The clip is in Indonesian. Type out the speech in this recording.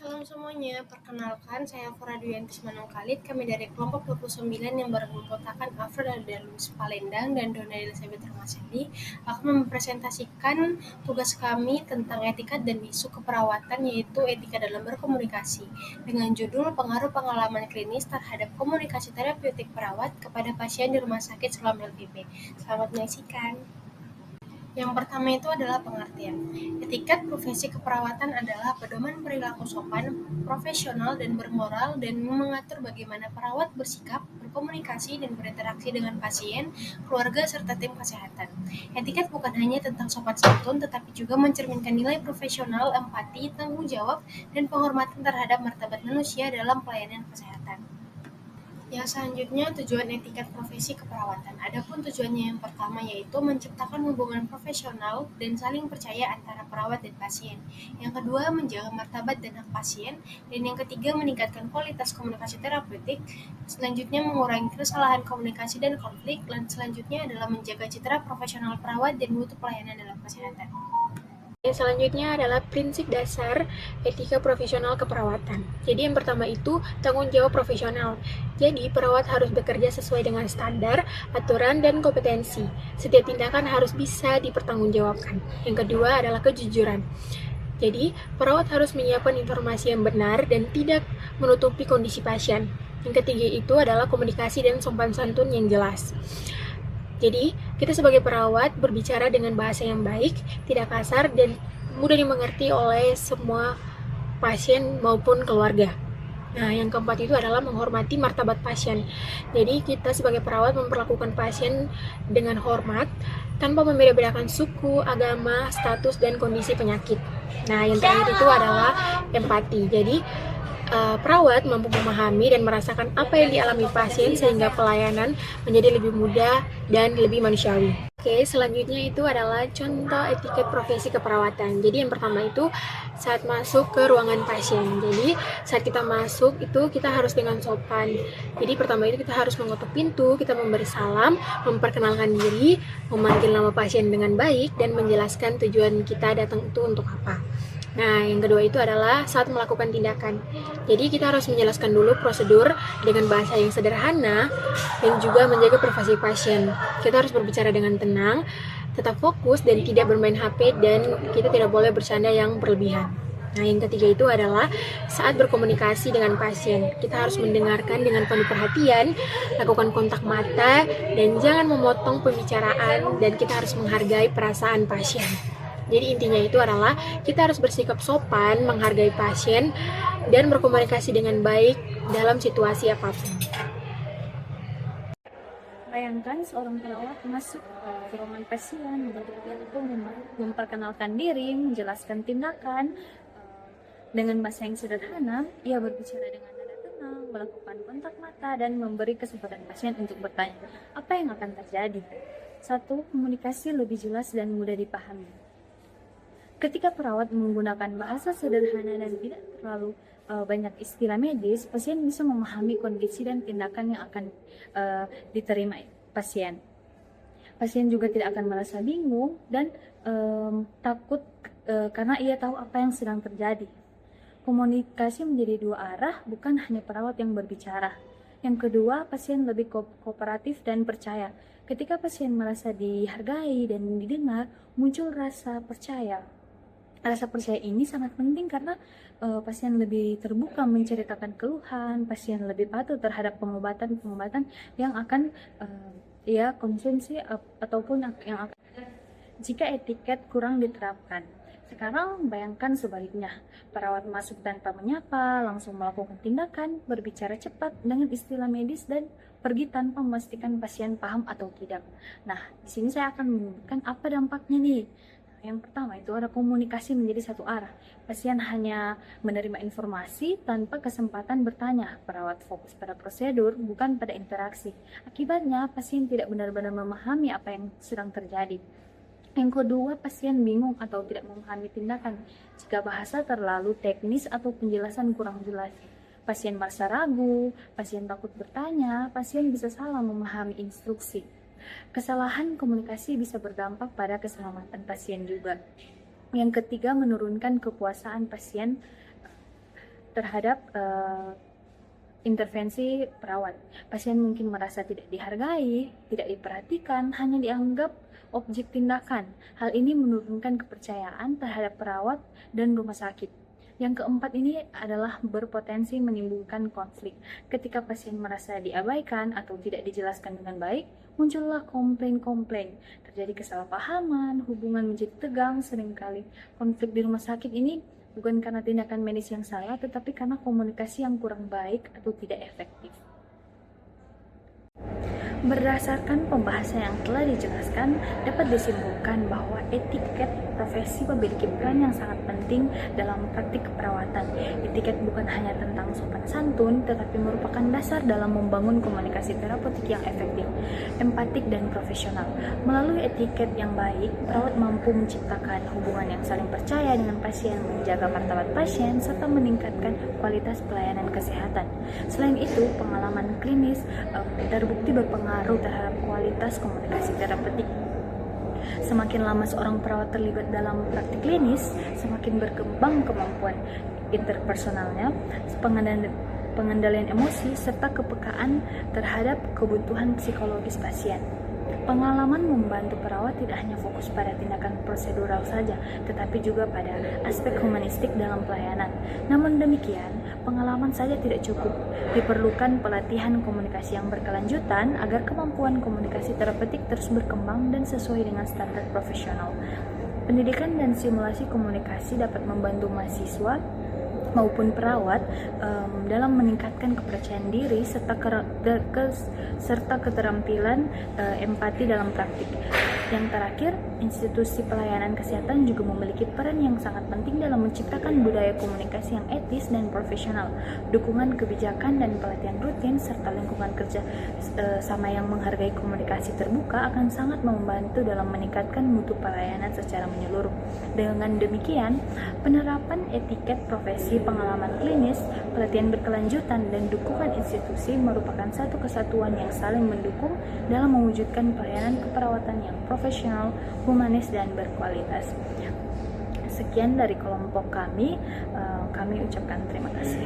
Salam semuanya, perkenalkan saya Fura Duyanti Manungkalit. Kami dari kelompok 29 yang beranggotakan Alfred Adalus Palendang dan Donna Elizabeth Ramaseli akan mempresentasikan tugas kami tentang etikat dan isu keperawatan, yaitu etika dalam berkomunikasi, dengan judul Pengaruh Pengalaman Klinis terhadap Komunikasi Terapeutik Perawat kepada Pasien di Rumah Sakit Selama LPP. Selamat menyaksikan. Yang pertama itu adalah pengertian. Etikat profesi keperawatan adalah pedoman perilaku sopan, profesional, dan bermoral dan mengatur bagaimana perawat bersikap, berkomunikasi, dan berinteraksi dengan pasien, keluarga, serta tim kesehatan. Etikat bukan hanya tentang sopan santun, tetapi juga mencerminkan nilai profesional, empati, tanggung jawab, dan penghormatan terhadap martabat manusia dalam pelayanan kesehatan. Yang selanjutnya, tujuan etikat profesi keperawatan. Adapun tujuannya yang pertama yaitu menciptakan hubungan profesional dan saling percaya antara perawat dan pasien. Yang kedua, menjaga martabat dan hak pasien. Dan yang ketiga, meningkatkan kualitas komunikasi terapeutik. Selanjutnya, mengurangi kesalahan komunikasi dan konflik. Dan selanjutnya adalah menjaga citra profesional perawat dan mutu pelayanan dalam kesehatan. Yang selanjutnya adalah prinsip dasar etika profesional keperawatan. Jadi yang pertama itu tanggung jawab profesional. Jadi perawat harus bekerja sesuai dengan standar, aturan, dan kompetensi. Setiap tindakan harus bisa dipertanggungjawabkan. Yang kedua adalah kejujuran. Jadi perawat harus menyiapkan informasi yang benar dan tidak menutupi kondisi pasien. Yang ketiga itu adalah komunikasi dan sopan santun yang jelas. Jadi, kita sebagai perawat berbicara dengan bahasa yang baik, tidak kasar, dan mudah dimengerti oleh semua pasien maupun keluarga. Nah, yang keempat itu adalah menghormati martabat pasien. Jadi, kita sebagai perawat memperlakukan pasien dengan hormat, tanpa membeda-bedakan suku, agama, status, dan kondisi penyakit. Nah, yang terakhir itu adalah empati. Jadi, perawat mampu memahami dan merasakan apa yang dialami pasien sehingga pelayanan menjadi lebih mudah dan lebih manusiawi. Oke, selanjutnya itu adalah contoh etiket profesi keperawatan. Jadi yang pertama itu saat masuk ke ruangan pasien. Jadi saat kita masuk itu kita harus dengan sopan. Jadi pertama itu kita harus mengetuk pintu, kita memberi salam, memperkenalkan diri, memanggil nama pasien dengan baik, dan menjelaskan tujuan kita datang itu untuk apa. Nah, yang kedua itu adalah saat melakukan tindakan. Jadi kita harus menjelaskan dulu prosedur dengan bahasa yang sederhana dan juga menjaga privasi pasien. Kita harus berbicara dengan tenang, tetap fokus dan tidak bermain HP, dan kita tidak boleh bercanda yang berlebihan. Nah, yang ketiga itu adalah saat berkomunikasi dengan pasien. Kita harus mendengarkan dengan penuh perhatian, lakukan kontak mata, dan jangan memotong pembicaraan, dan kita harus menghargai perasaan pasien. Jadi intinya itu adalah kita harus bersikap sopan, menghargai pasien, dan berkomunikasi dengan baik dalam situasi apapun. Bayangkan seorang perawat masuk ke ruangan pasien, itu memperkenalkan diri, menjelaskan tindakan dengan bahasa yang sederhana. Ia berbicara dengan nada tenang, melakukan kontak mata, dan memberi kesempatan pasien untuk bertanya apa yang akan terjadi. Satu, komunikasi lebih jelas dan mudah dipahami. Ketika perawat menggunakan bahasa sederhana dan tidak terlalu banyak istilah medis, pasien bisa memahami kondisi dan tindakan yang akan diterima pasien. Pasien juga tidak akan merasa bingung dan takut karena ia tahu apa yang sedang terjadi. Komunikasi menjadi dua arah, bukan hanya perawat yang berbicara. Yang kedua, pasien lebih kooperatif dan percaya. Ketika pasien merasa dihargai dan didengar, muncul rasa percaya. Rasa percaya ini sangat penting karena pasien lebih terbuka menceritakan keluhan, pasien lebih patuh terhadap pengobatan yang akan ia konsumsi ataupun yang akan. Jika etiket kurang diterapkan. Sekarang bayangkan sebaliknya, perawat masuk tanpa menyapa, langsung melakukan tindakan, berbicara cepat dengan istilah medis, dan pergi tanpa memastikan pasien paham atau tidak. Nah, di sini saya akan menyebutkan apa dampaknya nih. Yang pertama itu ada komunikasi menjadi satu arah. Pasien hanya menerima informasi tanpa kesempatan bertanya. Perawat fokus pada prosedur, bukan pada interaksi. Akibatnya, pasien tidak benar-benar memahami apa yang sedang terjadi. Yang kedua, pasien bingung atau tidak memahami tindakan jika bahasa terlalu teknis atau penjelasan kurang jelas. Pasien merasa ragu, pasien takut bertanya, pasien bisa salah memahami instruksi. Kesalahan komunikasi bisa berdampak pada keselamatan pasien juga. Yang ketiga, menurunkan kepuasan pasien. terhadap intervensi perawat. Pasien mungkin merasa tidak dihargai, tidak diperhatikan, hanya dianggap objek tindakan. Hal ini menurunkan kepercayaan terhadap perawat dan rumah sakit. Yang keempat ini adalah berpotensi menimbulkan konflik. Ketika pasien merasa diabaikan atau tidak dijelaskan dengan baik, muncullah komplain-komplain. Terjadi kesalahpahaman, hubungan menjadi tegang, seringkali konflik di rumah sakit ini bukan karena tindakan medis yang salah, tetapi karena komunikasi yang kurang baik atau tidak efektif. Berdasarkan pembahasan yang telah dijelaskan, dapat disimpulkan bahwa etiket profesi memiliki peran yang sangat penting dalam praktik keperawatan. Etiket bukan hanya tentang sopan santun, tetapi merupakan dasar dalam membangun komunikasi terapeutik yang efektif, empatik, dan profesional. Melalui etiket yang baik, perawat mampu menciptakan hubungan yang saling percaya dengan pasien, menjaga martabat pasien, serta meningkatkan kualitas pelayanan kesehatan. Selain itu, pengalaman klinis terbukti berpengaruh terhadap kualitas komunikasi terapeutik. Semakin lama seorang perawat terlibat dalam praktik klinis, semakin berkembang kemampuan interpersonalnya, pengendalian emosi, serta kepekaan terhadap kebutuhan psikologis pasien. Pengalaman membantu perawat tidak hanya fokus pada tindakan prosedural saja, tetapi juga pada aspek humanistik dalam pelayanan. Namun demikian, pengalaman saja tidak cukup. Diperlukan pelatihan komunikasi yang berkelanjutan agar kemampuan komunikasi terapeutik terus berkembang dan sesuai dengan standar profesional. Pendidikan dan simulasi komunikasi dapat membantu mahasiswa maupun perawat dalam meningkatkan kepercayaan diri serta keterampilan empati dalam praktik. Yang terakhir, institusi pelayanan kesehatan juga memiliki peran yang sangat penting dalam menciptakan budaya komunikasi yang etis dan profesional. Dukungan kebijakan dan pelatihan rutin serta lingkungan kerja sama yang menghargai komunikasi terbuka akan sangat membantu dalam meningkatkan mutu pelayanan secara menyeluruh. Dengan demikian, penerapan etiket profesi, pengalaman klinis, pelatihan berkelanjutan, dan dukungan institusi merupakan satu kesatuan yang saling mendukung dalam mewujudkan pelayanan keperawatan yang profesional, humanis, dan berkualitas. Sekian dari kelompok kami ucapkan terima kasih.